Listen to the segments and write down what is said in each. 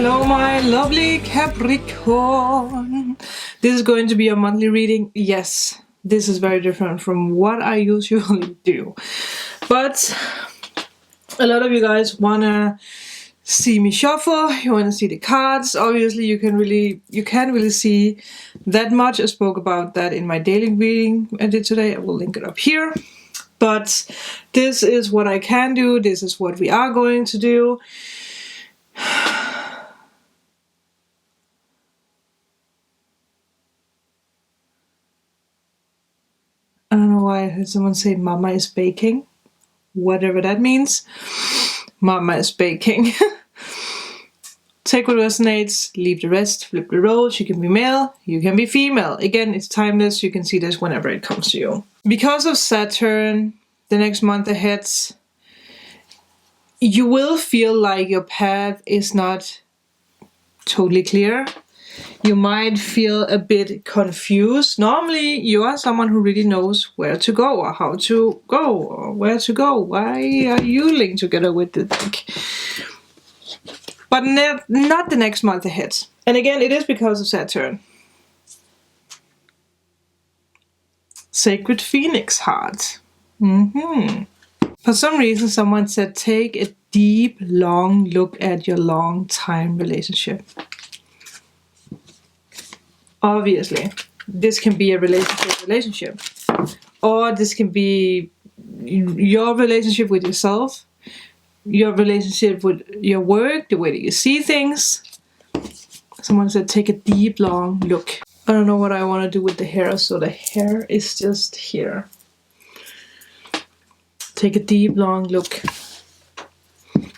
Hello my lovely Capricorn. This is going to be a monthly reading. Yes, this is very different from what I usually do. But a lot of you guys wanna see me shuffle, you wanna see the cards. Obviously you can't really see that much. I spoke about that in my daily reading I did today. I will link it up here. But this is what I can do, this is what we are going to do. I don't know why I heard someone say Mama is baking. Whatever that means. Mama is baking. Take what resonates, leave the rest, flip the roles. You can be male, you can be female. Again, it's timeless. You can see this whenever it comes to you. Because of Saturn, the next month ahead, you will feel like your path is not totally clear. You might feel a bit confused. Normally, you are someone who really knows where to go or how to go or where to go. Why are you linked together with the deck? But not the next month ahead. And again, it is because of Saturn. Sacred Phoenix Heart. For some reason, someone said, take a deep, long look at your long-time relationship. Obviously, this can be a relationship, or this can be your relationship with yourself, your relationship with your work, the way that you see things. Someone said take a deep, long look. I don't know what I want to do with the hair, so the hair is just here. Take a deep, long look.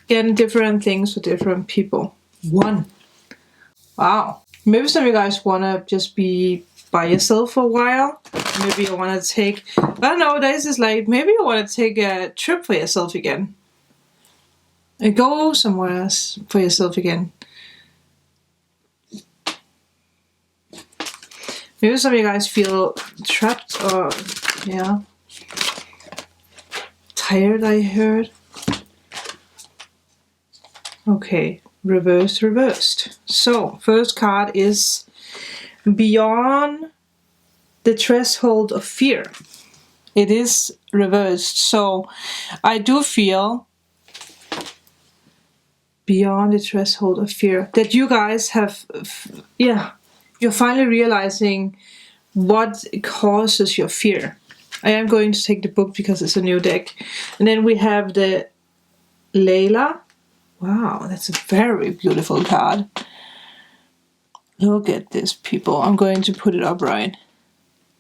Again, different things for different people. One. Wow. Maybe some of you guys want to just be by yourself for a while. Maybe you want to take, I don't know, this is like, maybe you want to take a trip for yourself again. And go somewhere else for yourself again. Maybe some of you guys feel trapped or, yeah, tired, I heard. Okay. Reversed. So, first card is beyond the threshold of fear. It is reversed. So, I do feel beyond the threshold of fear that you guys have, you're finally realizing what causes your fear. I am going to take the book because it's a new deck. And then we have the Layla. Wow, that's a very beautiful card. Look at this, people. I'm going to put it up right.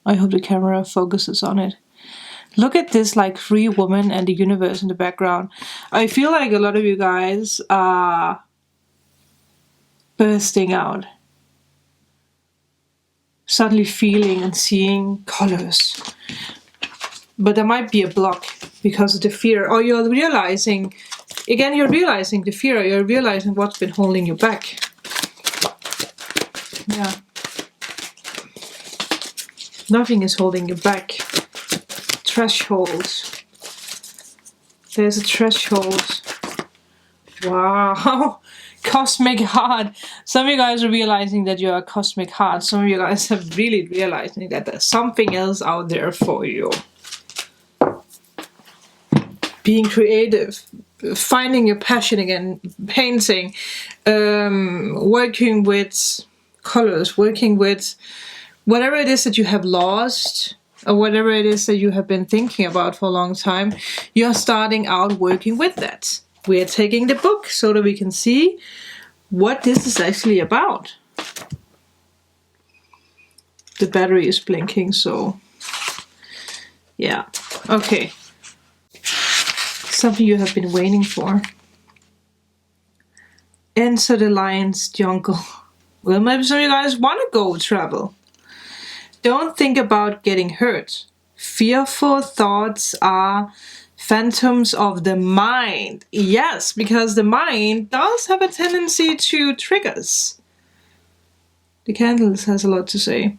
I hope the camera focuses on it. Look at this, like, free woman and the universe in the background. I feel like a lot of you guys are bursting out. Suddenly feeling and seeing colors. But there might be a block because of the fear. Or you're realizing... Again, you're realizing the fear, you're realizing what's been holding you back. Yeah. Nothing is holding you back. Threshold. There's a threshold. Wow. Cosmic Heart. Some of you guys are realizing that you're a cosmic heart. Some of you guys are really realizing that there's something else out there for you. Being creative. Finding your passion again, painting, working with colors, working with whatever it is that you have lost, or whatever it is that you have been thinking about for a long time, you're starting out working with that. We're taking the book so that we can see what this is actually about. The battery is blinking, so yeah, okay. Something you have been waiting for. Enter the lion's jungle. Well, maybe some of you guys want to go travel. Don't think about getting hurt. Fearful thoughts are phantoms of the mind. Yes, because the mind does have a tendency to trigger us. The candles has a lot to say.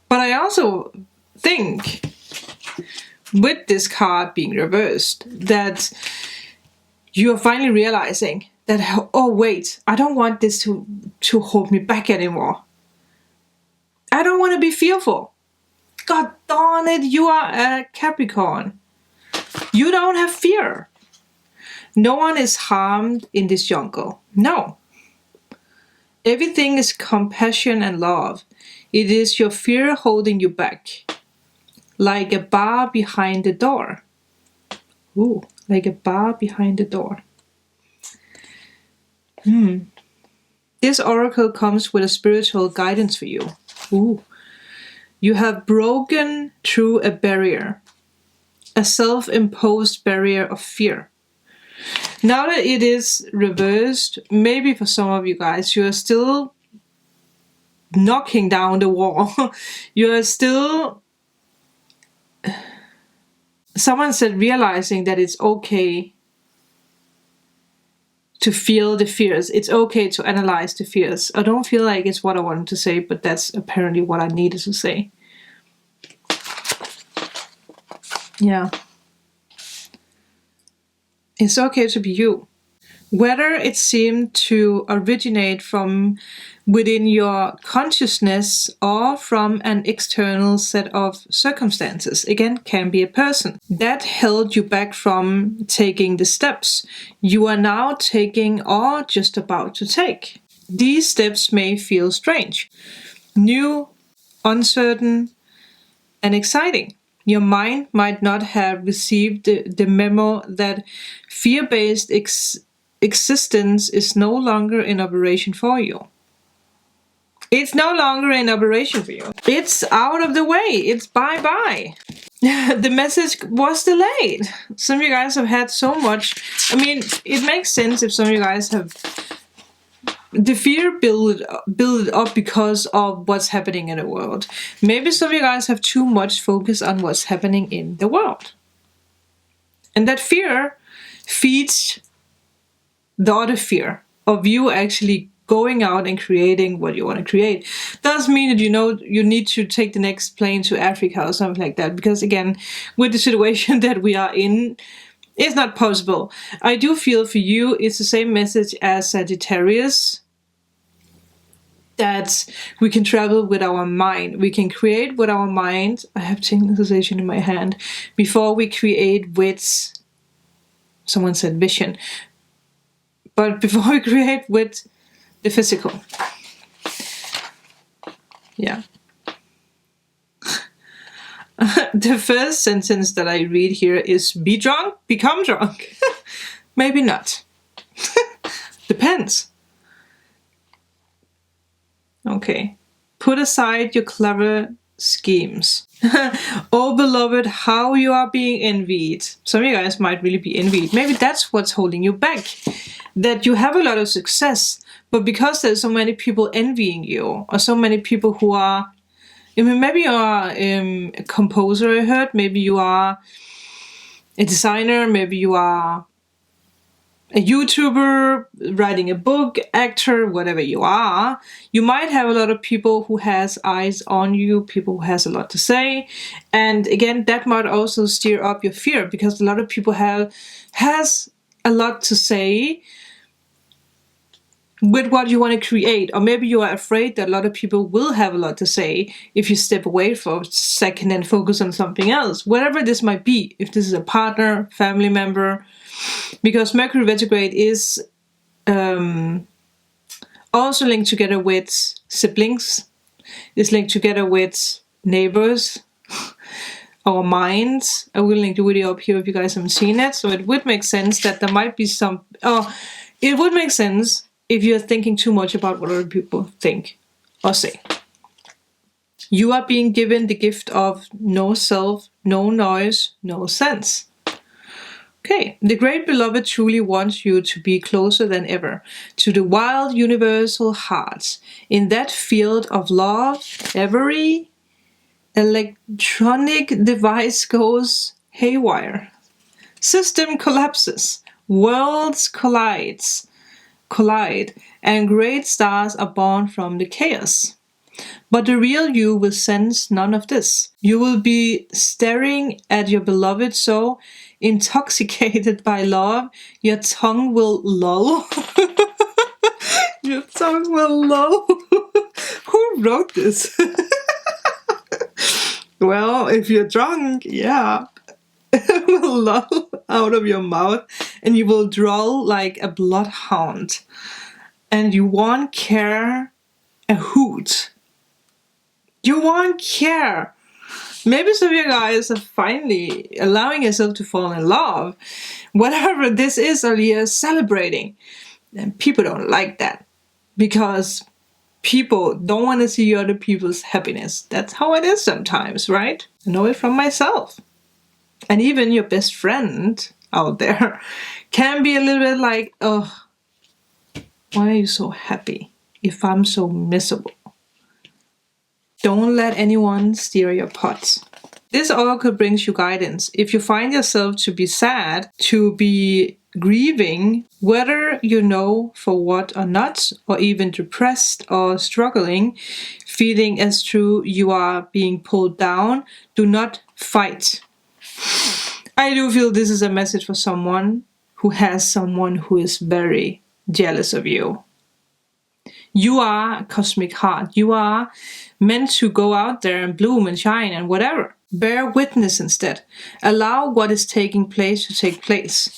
But I also think, with this card being reversed, that you are finally realizing that, oh wait, I don't want this to hold me back anymore. I don't want to be fearful. God darn it, you are a Capricorn. You don't have fear. No one is harmed in this jungle. No. Everything is compassion and love. It is your fear holding you back. Like a bar behind the door. Ooh, like a bar behind the door. This oracle comes with a spiritual guidance for you. Ooh. You have broken through a barrier. A self-imposed barrier of fear. Now that it is reversed, maybe for some of you guys, you are still knocking down the wall. You are still, someone said, realizing that it's okay to feel the fears. It's okay to analyze the fears. I don't feel like it's what I wanted to say, but that's apparently what I needed to say. Yeah. It's okay to be you. Whether it seemed to originate from within your consciousness or from an external set of circumstances, again, can be a person, that held you back from taking the steps you are now taking or just about to take. These steps may feel strange, new, uncertain, and exciting. Your mind might not have received the memo that fear-based existence is no longer in operation for you. It's no longer in operation for you. It's out of the way. It's bye-bye. The message was delayed. Some of you guys have had so much. I mean, it makes sense if some of you guys have the fear build up because of what's happening in the world. Maybe some of you guys have too much focus on what's happening in the world. And that fear feeds the other fear of you actually going out and creating what you want to create. Doesn't mean that you need to take the next plane to Africa or something like that. Because again, with the situation that we are in, it's not possible. I do feel for you, it's the same message as Sagittarius. That we can travel with our mind. We can create with our mind. I have synchronization in my hand. Before we create with, someone said vision. But before we create with the physical. Yeah. The first sentence that I read here is be drunk, become drunk. Maybe not. Depends. Okay. Put aside your clever schemes. Oh, beloved, how you are being envied. Some of you guys might really be envied. Maybe that's what's holding you back. That you have a lot of success, but because there's so many people envying you, or so many people who are, I mean, maybe you are a composer, I heard. Maybe you are a designer. Maybe you are a YouTuber, writing a book, actor, whatever you are. You might have a lot of people who has eyes on you, people who has a lot to say. And again, that might also stir up your fear, because a lot of people has a lot to say with what you want to create. Or maybe you are afraid that a lot of people will have a lot to say if you step away for a second and focus on something else. Whatever this might be, if this is a partner, family member, because Mercury retrograde is also linked together with siblings, is linked together with neighbors, our minds. I will link the video up here if you guys haven't seen it. So it would make sense that there might be some, it would make sense if you're thinking too much about what other people think or say. You are being given the gift of no self, no noise, no sense. Okay, the great beloved truly wants you to be closer than ever to the wild universal heart. In that field of love, every electronic device goes haywire. System collapses, worlds collide, and great stars are born from the chaos. But the real you will sense none of this. You will be staring at your beloved so intoxicated by love, your tongue will loll. Your tongue will loll. Who wrote this? Well, if you're drunk, yeah. It will loll out of your mouth and you will drawl like a bloodhound. And you won't care a hoot. You won't care. Maybe some of you guys are finally allowing yourself to fall in love. Whatever this is, or you're celebrating. And people don't like that. Because people don't want to see other people's happiness. That's how it is sometimes, right? I know it from myself. And even your best friend out there can be a little bit like, oh, why are you so happy if I'm so miserable? Don't let anyone steer your pot. This oracle brings you guidance. If you find yourself to be sad, to be grieving, whether you know for what or not, or even depressed or struggling, feeling as though you are being pulled down, do not fight. I do feel this is a message for someone who has someone who is very jealous of you. You are a cosmic heart. You are meant to go out there and bloom and shine and whatever. Bear witness instead. Allow what is taking place to take place.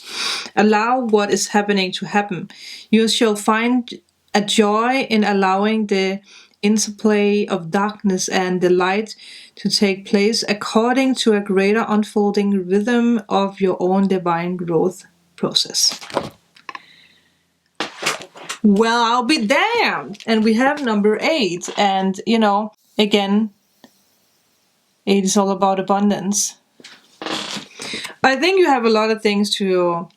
Allow what is happening to happen. You shall find a joy in allowing the interplay of darkness and the light to take place according to a greater unfolding rhythm of your own divine growth process. Well, I'll be damned. And we have number 8. And, you know, again, 8 is all about abundance. I think you have a lot of things to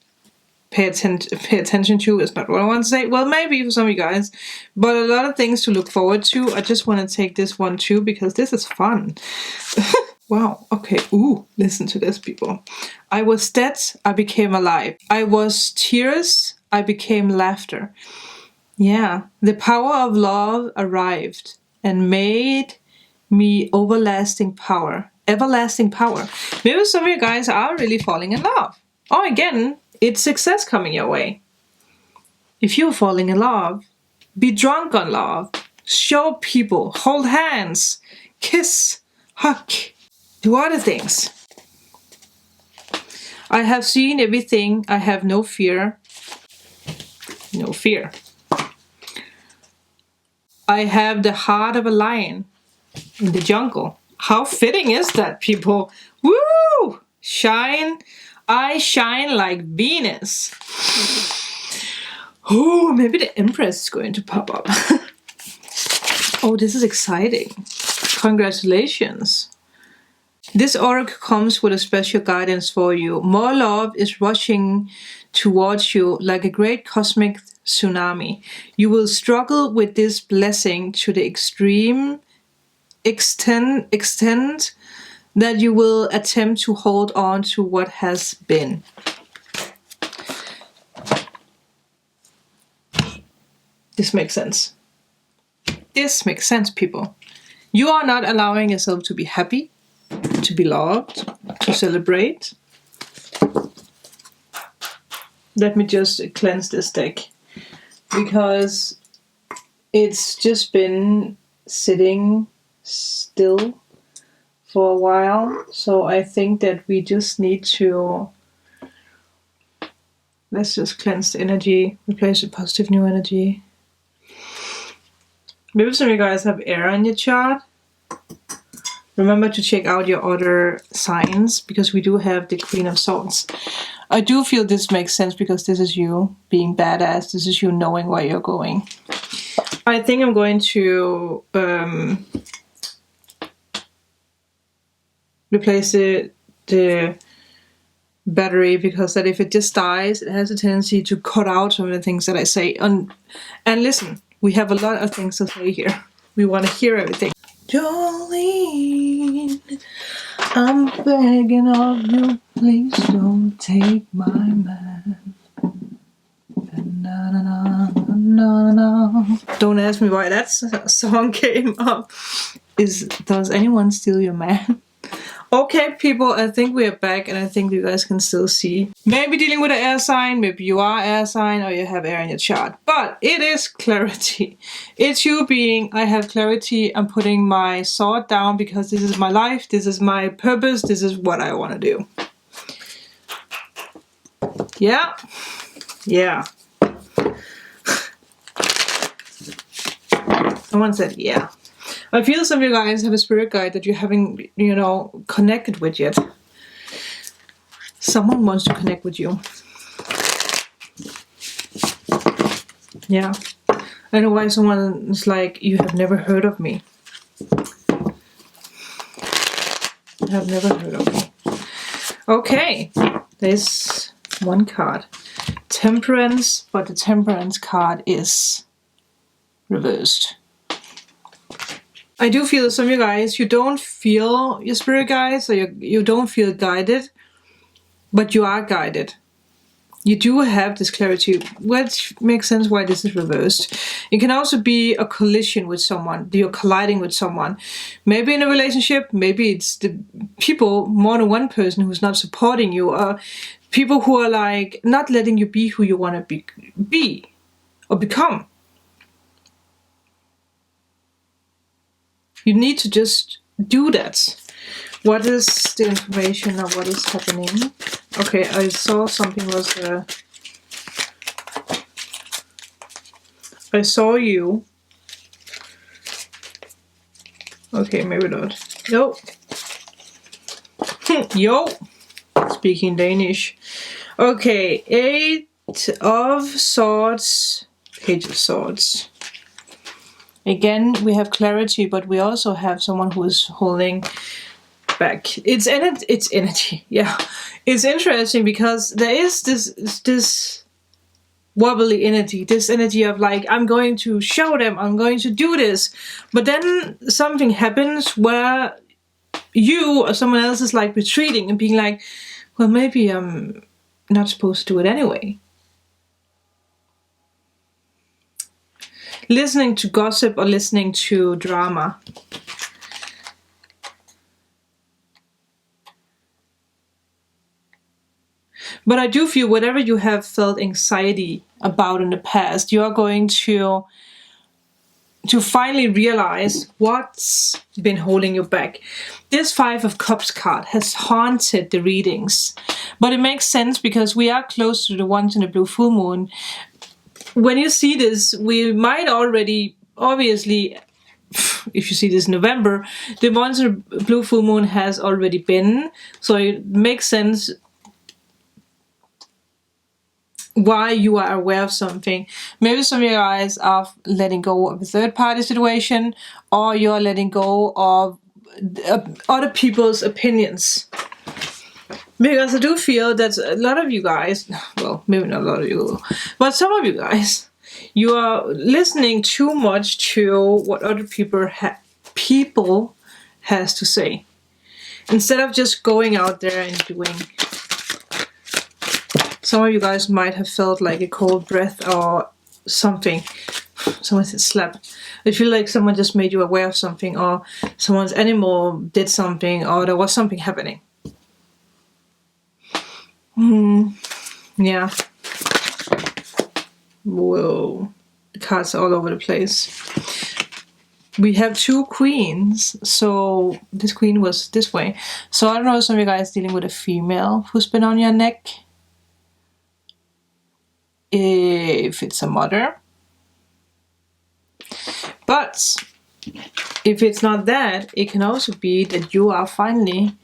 pay attention to. Is not what I want to say. Well, maybe for some of you guys. But a lot of things to look forward to. I just want to take this one too because this is fun. Wow. Okay. Ooh, listen to this, people. I was dead. I became alive. I was tears. I became laughter. Yeah, the power of love arrived and made me everlasting power. Everlasting power. Maybe some of you guys are really falling in love. Or again, it's success coming your way. If you're falling in love, be drunk on love. Show people, hold hands, kiss, hug, do other things. I have seen everything. I have no fear. No fear. I have the heart of a lion in the jungle. How fitting is that, people? Woo! Shine. I shine like Venus. Oh, maybe the Empress is going to pop up. Oh, this is exciting. Congratulations. This oracle comes with a special guidance for you. More love is rushing towards you like a great cosmic tsunami. You will struggle with this blessing to the extreme extent that you will attempt to hold on to what has been. This makes sense. This makes sense, people. You are not allowing yourself to be happy, to be loved, to celebrate. Let me just cleanse this deck. Because it's just been sitting still for a while. So I think that we just need to... Let's just cleanse the energy. Replace with positive new energy. Maybe some of you guys have air on your chart. Remember to check out your other signs. Because we do have the Queen of Swords. I do feel this makes sense because this is you being badass. This is you knowing where you're going. I think I'm going to replace the battery because that if it just dies, it has a tendency to cut out some of the things that I say. And listen, we have a lot of things to say here. We want to hear everything. Jolene, I'm begging of you, please don't take my man. Na, na, na, na, na. Don't ask me why that song came up. Does anyone steal your man? Okay, people, I think we are back, and I think you guys can still see. Maybe dealing with an air sign, maybe you are air sign, or you have air in your chart. But it is clarity. It's you being, I have clarity, I'm putting my sword down because this is my life, this is my purpose, this is what I want to do. Yeah. Yeah. Someone said yeah. I feel some of you guys have a spirit guide that you haven't, you know, connected with yet. Someone wants to connect with you. Yeah. I know why someone is like, you have never heard of me. You have never heard of me. Okay. There's one card. Temperance, but the Temperance card is reversed. I do feel some of you guys, you don't feel your spirit guides, or you don't feel guided, but you are guided. You do have this clarity, which makes sense why this is reversed. It can also be a collision with someone. You're colliding with someone. Maybe in a relationship, maybe it's the people, more than one person who's not supporting you, or people who are like not letting you be who you want to be or become. You need to just do that. What is the information of what is happening? Okay, I saw something was... I saw you. Okay, maybe not. No. Yo. Speaking Danish. Okay, 8 of Swords. Page of Swords. Again, we have clarity, but we also have someone who is holding back. It's energy. Yeah, it's interesting because there is this wobbly energy, this energy of like, I'm going to show them, I'm going to do this, but then something happens where you or someone else is like retreating and being like, well, maybe I'm not supposed to do it anyway. Listening to gossip or listening to drama. But I do feel whatever you have felt anxiety about in the past, you are going to finally realize what's been holding you back. This 5 of Cups card has haunted the readings. But it makes sense because we are close to the ones in the blue full moon. When you see this, we might already, obviously, if you see this in November, the ones in the blue full moon has already been. So it makes sense why you are aware of something. Maybe some of you guys are letting go of a third party situation, or you're letting go of other people's opinions. Because I do feel that a lot of you guys, well, maybe not a lot of you, but some of you guys, you are listening too much to what other people has to say, instead of just going out there and doing. Some of you guys might have felt like a cold breath or something. Someone said slap. I feel like someone just made you aware of something, or someone's animal did something, or there was something happening. Yeah. Whoa. The cards are all over the place. We have 2 queens, so this queen was this way. So I don't know if some of you guys dealing with a female who's been on your neck. If it's a mother. But if it's not that, it can also be that you are finally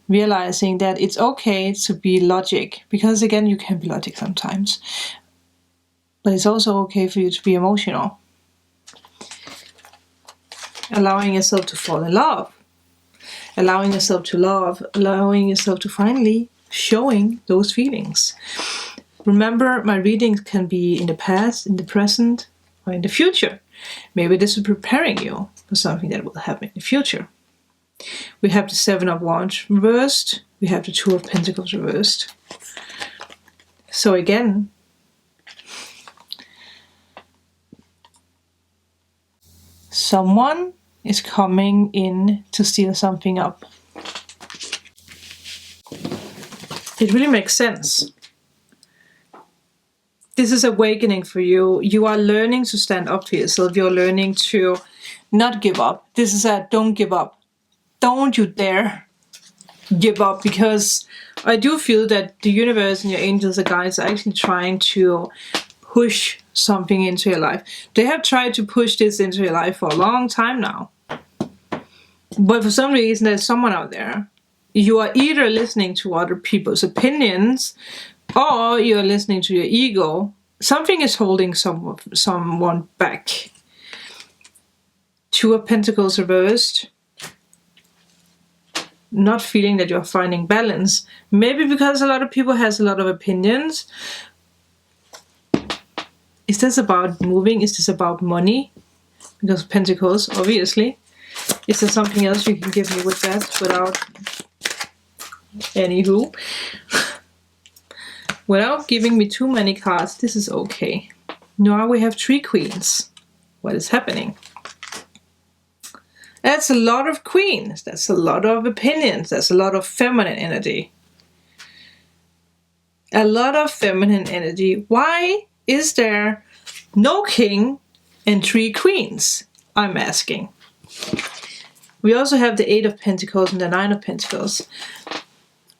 realizing that it's okay to be logic. Because again, you can be logic sometimes. But it's also okay for you to be emotional. Allowing yourself to fall in love. Allowing yourself to love. Allowing yourself to finally showing those feelings. Remember, my readings can be in the past, in the present, or in the future. Maybe this is preparing you for something that will happen in the future. We have the 7 of Wands reversed. We have the 2 of Pentacles reversed. So again, someone is coming in to steal something up. It really makes sense. This is awakening for you. You are learning to stand up for yourself. You're learning to not give up. This is a don't give up. Don't you dare give up, because I do feel that the universe and your angels and guides are actually trying to push something into your life. They have tried to push this into your life for a long time now. But for some reason, there's someone out there. You are either listening to other people's opinions, or you're listening to your ego. Something is holding someone back. Two of Pentacles reversed. Not feeling that you're finding balance. Maybe because a lot of people has a lot of opinions. Is this about moving? Is this about money? Because of Pentacles, obviously. Is there something else you can give me with that without... Anywho. Without giving me too many cards, this is okay. Now we have 3 queens. What is happening? That's a lot of queens. That's a lot of opinions. That's a lot of feminine energy. A lot of feminine energy. Why is there no king and 3 queens? I'm asking. We also have the 8 of Pentacles and the 9 of Pentacles.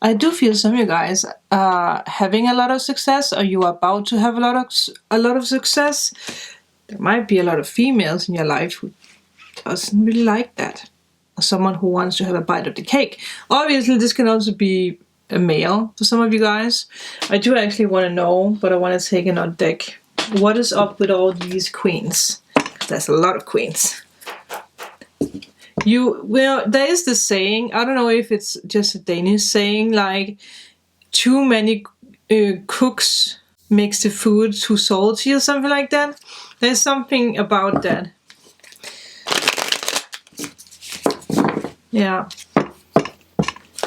I do feel some of you guys are having a lot of success, or you are about to have a lot of success. There might be a lot of females in your life who doesn't really like that, or someone who wants to have a bite of the cake. Obviously, this can also be a male for some of you guys. I do actually want to know, but I want to take another deck. What is up with all these queens? There's a lot of queens. Well, there is this saying, I don't know if it's just a Danish saying, like, too many cooks makes the food too salty or something like that. There's something about that. Yeah.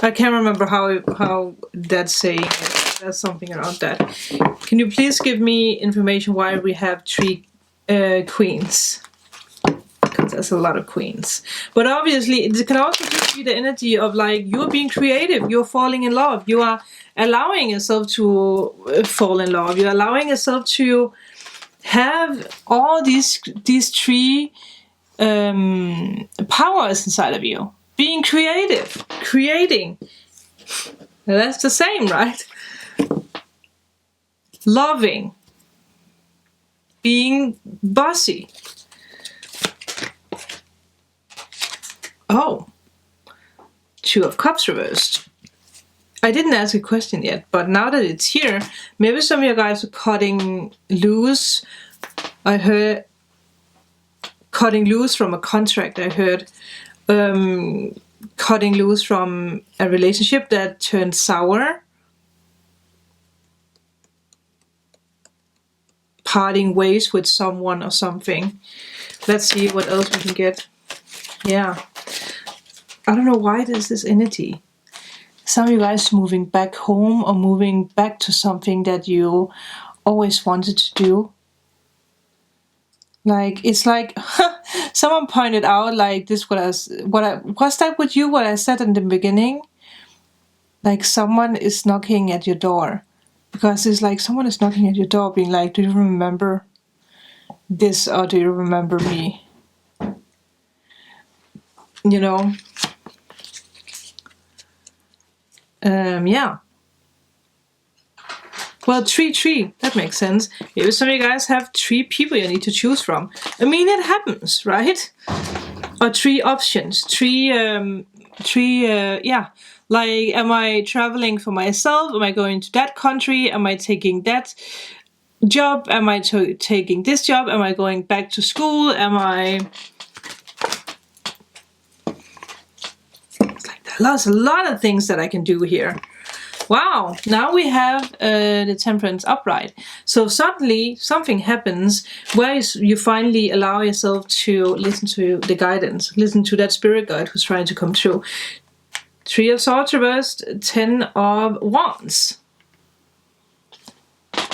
I can't remember how that saying is. There's something around that. Can you please give me information why we have 3 queens? Because there's a lot of queens. But obviously, it can also just be the energy of, like, you're being creative. You're falling in love. You are allowing yourself to fall in love. You're allowing yourself to have all these 3 powers inside of you. Being creative. Creating. That's the same, right? Loving. Being bossy. Oh, 2 of Cups reversed. I didn't ask a question yet, but now that it's here, maybe some of you guys are cutting loose. I heard cutting loose from a contract. I heard cutting loose from a relationship that turned sour. Parting ways with someone or something. Let's see what else we can get. Yeah. I don't know why there's this energy. Some of you guys moving back home or moving back to something that you always wanted to do. Like, it's like, someone pointed out, like, this was that with you, what I said in the beginning? Like, someone is knocking at your door. Because it's like, someone is knocking at your door being like, do you remember this, or do you remember me? You know? Yeah. Well, 3-3, that makes sense. Maybe some of you guys have 3 people you need to choose from. I mean, it happens, right? Or 3 options. 3, yeah. Like, am I traveling for myself? Am I going to that country? Am I taking that job? Am I taking this job? Am I going back to school? Am I... It's like there's a lot of things that I can do here. Wow, now we have the Temperance upright. So suddenly something happens where you finally allow yourself to listen to the guidance, listen to that spirit guide who's trying to come through. 3 of Swords reversed, 10 of Wands.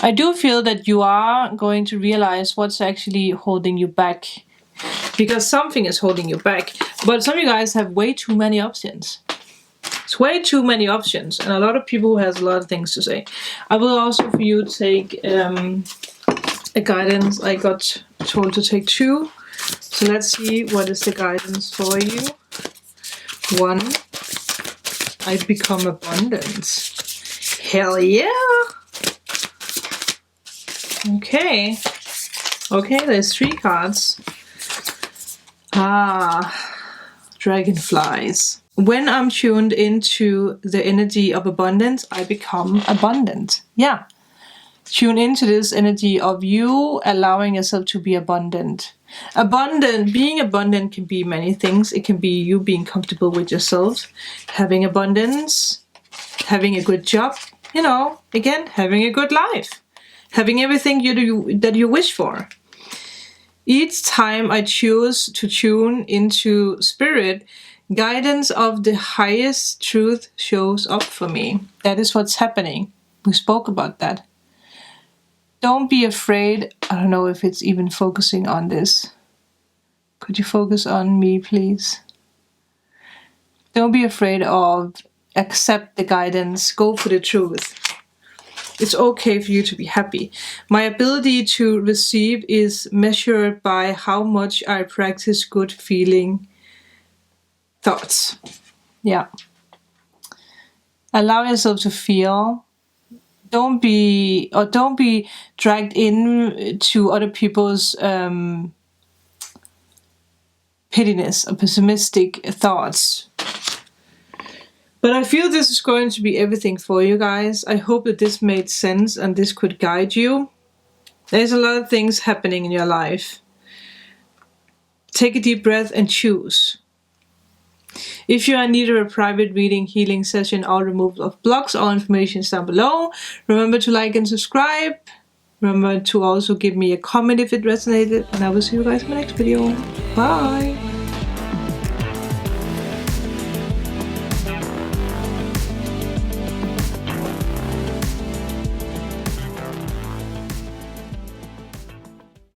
I do feel that you are going to realize what's actually holding you back. Because something is holding you back. But some of you guys have way too many options. It's way too many options, and a lot of people who has a lot of things to say. I will also for you take a guidance. I got told to take 2. So let's see what is the guidance for you. 1. I become abundance. Hell yeah! Okay. Okay, there's 3 cards. Dragonflies. When I'm tuned into the energy of abundance, I become abundant. Yeah. Tune into this energy of you allowing yourself to be abundant. Being abundant can be many things. It can be you being comfortable with yourself, having abundance, having a good job, you know, again, having a good life, having everything that you wish for. Each time I choose to tune into spirit, guidance of the highest truth shows up for me. That is what's happening. We spoke about that. Don't be afraid. I don't know if it's even focusing on this. Could you focus on me, please? Don't be afraid of, accept the guidance, go for the truth. It's okay for you to be happy. My ability to receive is measured by how much I practice good feeling thoughts. Yeah. Allow yourself to feel. Don't be dragged into other people's pettiness or pessimistic thoughts. But I feel this is going to be everything for you guys. I hope that this made sense and this could guide you. There's a lot of things happening in your life. Take a deep breath and choose. If you are in need of a private reading, healing session, or removal of blocks, all information is down below. Remember to like and subscribe. Remember to also give me a comment if it resonated. And I will see you guys in my next video. Bye!